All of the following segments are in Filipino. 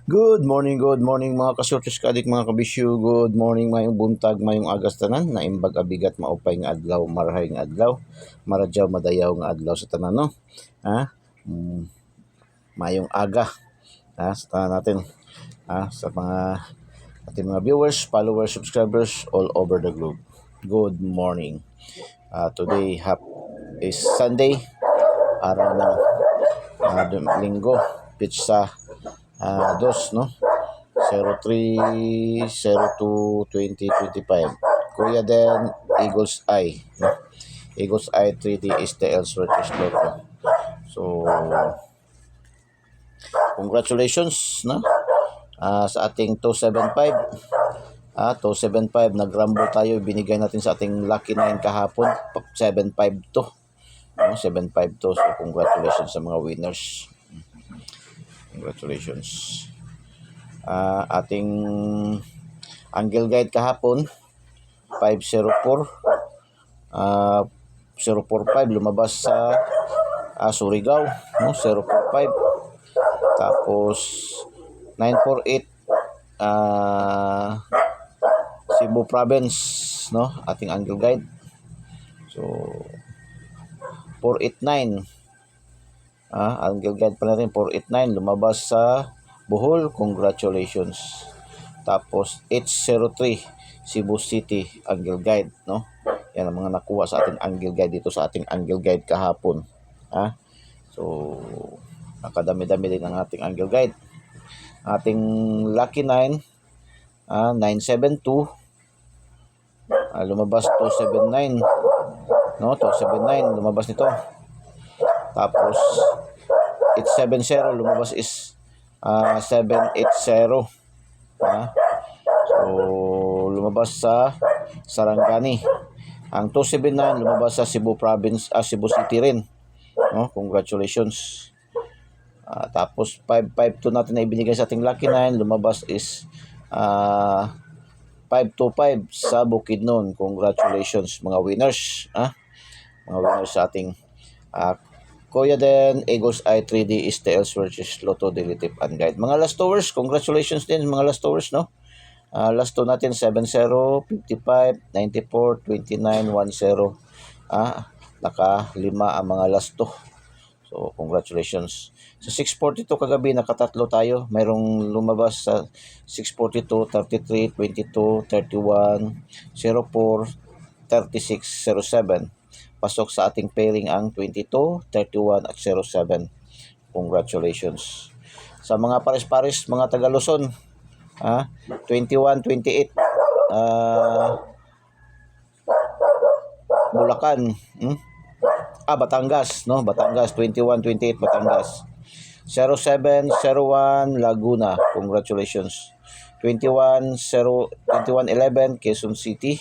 Good morning mga kasortis kadik mga kabisyo. Good morning mayong buntag, mayong agas tanan, na imbag abigat maupay nga adlaw, marahay nga adlaw, maradyaw madayaw nga adlaw sa tanan no. Ha? Mayong aga sa tanan natin. Sa mga ating mga viewers, followers, subscribers all over the globe. Good morning. Today is Sunday, araw ng linggo, pizza 2 no. 03/02/2025. Kuya Den, Eagles Eye. No? Eagles Eye 3D is the Ellsworth Lotto. So, congratulations no? Sa ating 275. 275, nag-rumble tayo. Binigay natin sa ating Lucky 9 kahapon. 752. No? 752. So, congratulations sa mga winners. Congratulations. Ating angle guide kahapon 504 045 lumabas sa Surigao no 045, tapos 948 Cebu Province no ating angle guide. So 489 angle guide pa natin 489 lumabas sa Bohol, congratulations. Tapos 803 Cebu City angle guide no. Yan ang mga nakuha sa ating angle guide dito sa ating angle guide kahapon. So nakadami-dami din ang ating angle guide. Ating Lucky 9 972 lumabas 279 no, 279 lumabas nito. Tapos 870 lumabas is 780. So lumabas sa Sarangani. Ang 279 lumabas sa Cebu Province, Cebu City rin. No, congratulations. Tapos 552 natin na ibinigay sa ating Lucky 9, lumabas is 525 sa Bukidnon. Congratulations mga winners. Mga winners sa ating Kuya Den, Eagles Eye 3D is the Ellsworth Lotto Daily Tip and Guide. Mga last towers, congratulations din mga last towers no. Last two natin 70, 55, 94, 29, 10. Naka 5 ang mga last two. So congratulations. Sa 642 kagabi nakatatlo tayo. Mayroong lumabas sa 642, 33, 22, 31, 04, 36, 07. Pasok sa ating pairing ang 22, 31 at 07. Congratulations. Sa mga pares-pares, mga taga Luzon, 21, 28, Bulacan, Batangas, no? Batangas, 21, 28, Batangas. 07, 01, Laguna, congratulations. 21, 21, 11, Quezon City.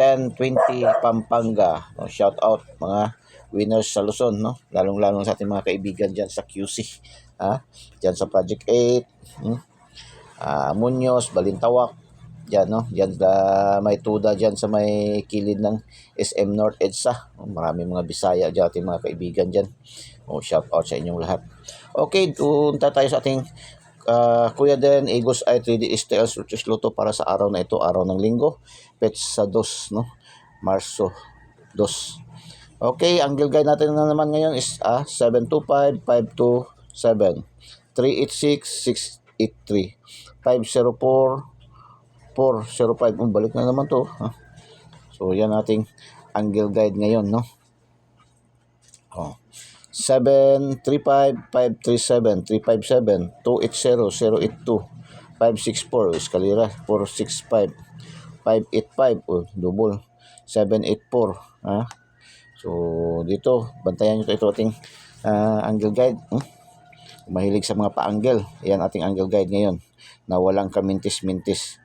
10-20 Pampanga. No, shout out mga winners sa Luzon no. Lalong-lalong sa ating mga kaibigan diyan sa QC. Diyan sa Project 8. Muñoz, Balintawak. Diyan no. Diyan sa may tuda diyan sa may kilid ng SM North EDSA. Maraming mga Bisaya diyan ating mga kaibigan diyan. Shout out sa inyong lahat. Okay, punta tayo sa ating Kuya Den, Eagles Eye 3D is the Ellsworth Lotto para sa araw na ito, araw ng linggo, petsa 2 no, Marso 2. Okay, angle guide natin na naman ngayon is 725, 527, 386, 683, 504, 405. Balik na naman to. So yan ating angle guide ngayon no. 735, 537, 357, 280, 082, 564, eskalera, 465, 585, double, 784. So dito, bantayan nyo ito ating angle guide. Mahilig sa mga pa-angle. Yan ating angle guide ngayon na walang kamintis-mintis.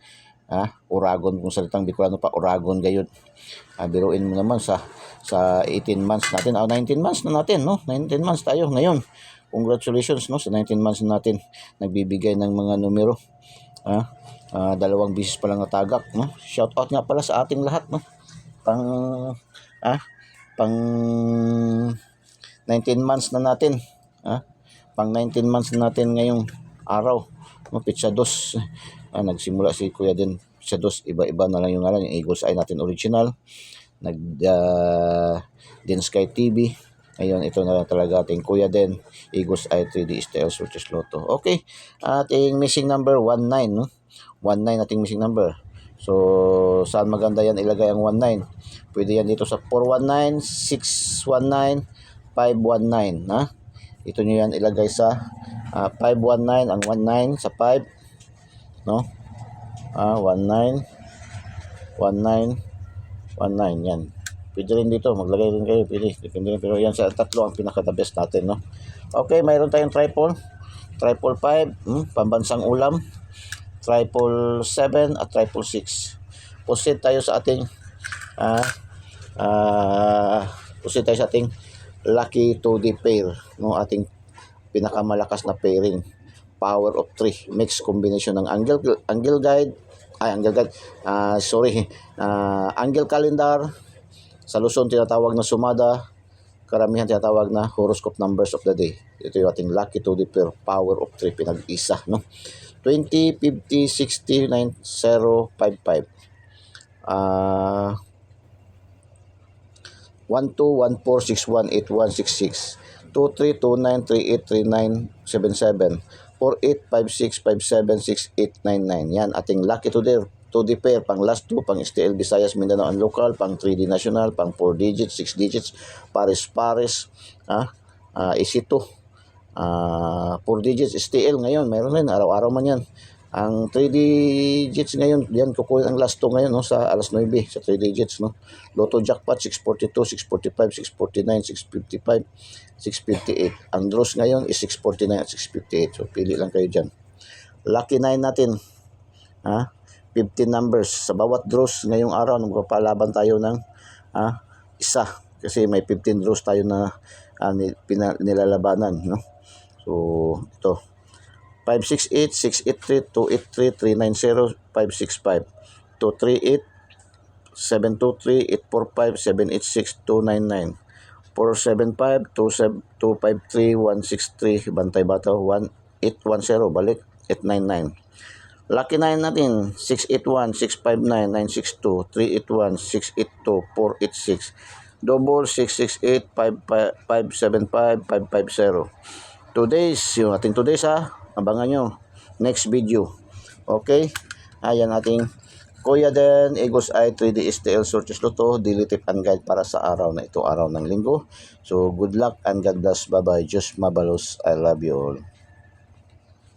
Uragon kung salitang Bicolano pa, uragon gayon. Biruin mo naman sa 18 months natin, 19 months na natin no, 19 months tayo ngayon. Congratulations no sa 19 months na natin nagbibigay ng mga numero. 2 beses pa lang natagak no. Shout out nga pala sa ating lahat no. Pang 19 months na natin. Pang 19 months na natin ngayong araw. No, Pizza Dos. Nagsimula si Kuya din Pizza Dos. Iba-iba na lang yung ngalan. Yung Eagles Eye natin original. Din Sky TV. Ngayon, ito na lang talaga ating Kuya din. Eagles Eye 3D STL Sortes Lotto. Okay. Ating missing number 19. No? 19 ating missing number. So, saan maganda yan ilagay ang 19? Pwede yan dito sa 419, 619, 519. Ha? Ito nyo yan ilagay sa 519, ang 19 sa 5. No? 19, 19, 19. Yan. Pwede rin dito. Maglagay rin kayo. Pwede. Depende rin. Pero yan sa tatlo ang pinaka-the best natin. No? Okay, mayroon tayong triple. Triple 5. Pambansang ulam. Triple 7 at triple 6. Proceed tayo sa ating lucky 2D pair, no, ating pinakamalakas na pairing, power of 3, mixed combination ng angle calendar, sa Luzon tinatawag na sumada, karamihan tinatawag na horoscope numbers of the day. Ito yung ating lucky 2D pair, power of 3, pinag-isa, no. 20, 50, 60, 90, 55. 12, 14, 61, 81, 66, 23, 29, 38, 39, 77, 48, 56, 57, 68, 99. Yan, ating lucky to the pair, pang last 2, pang STL Visayas, Mindanao and local, pang 3D national, pang 4 digits, 6 digits, pares, easy 2, 4 digits STL ngayon, mayroon rin, araw-araw man yan. Ang 3 digits ngayon, yan kukunin ang last 2 ngayon, no, sa alas 9 sa 3 digits, no. Lotto jackpot 642, 645, 649, 655, 658. Ang draws ngayon is 649 at 658. So pili lang kayo diyan. Lucky 9 natin. 15 numbers sa bawat draws ngayong araw, magpapalaban tayo ng isa kasi may 15 draws tayo na nilalabanan, no. So ito 568, 683, 283, 390, 565, 238, 723, 845, 786, 299, 475, 253, 163, bantay bato, 1810, balik, 899. Lucky 9 natin, 681, 659, 962, 381, 682, 486, double 668, 575, 550. 2 days, yung ating 2 days abangan nyo, next video. Okay, ayan ating Kuya Den, Eagles Eye 3D STL Sortes Lotto, daily tip and guide para sa araw na ito, araw ng linggo. So good luck and God bless, bye bye, Diyos mabalos, I love you all.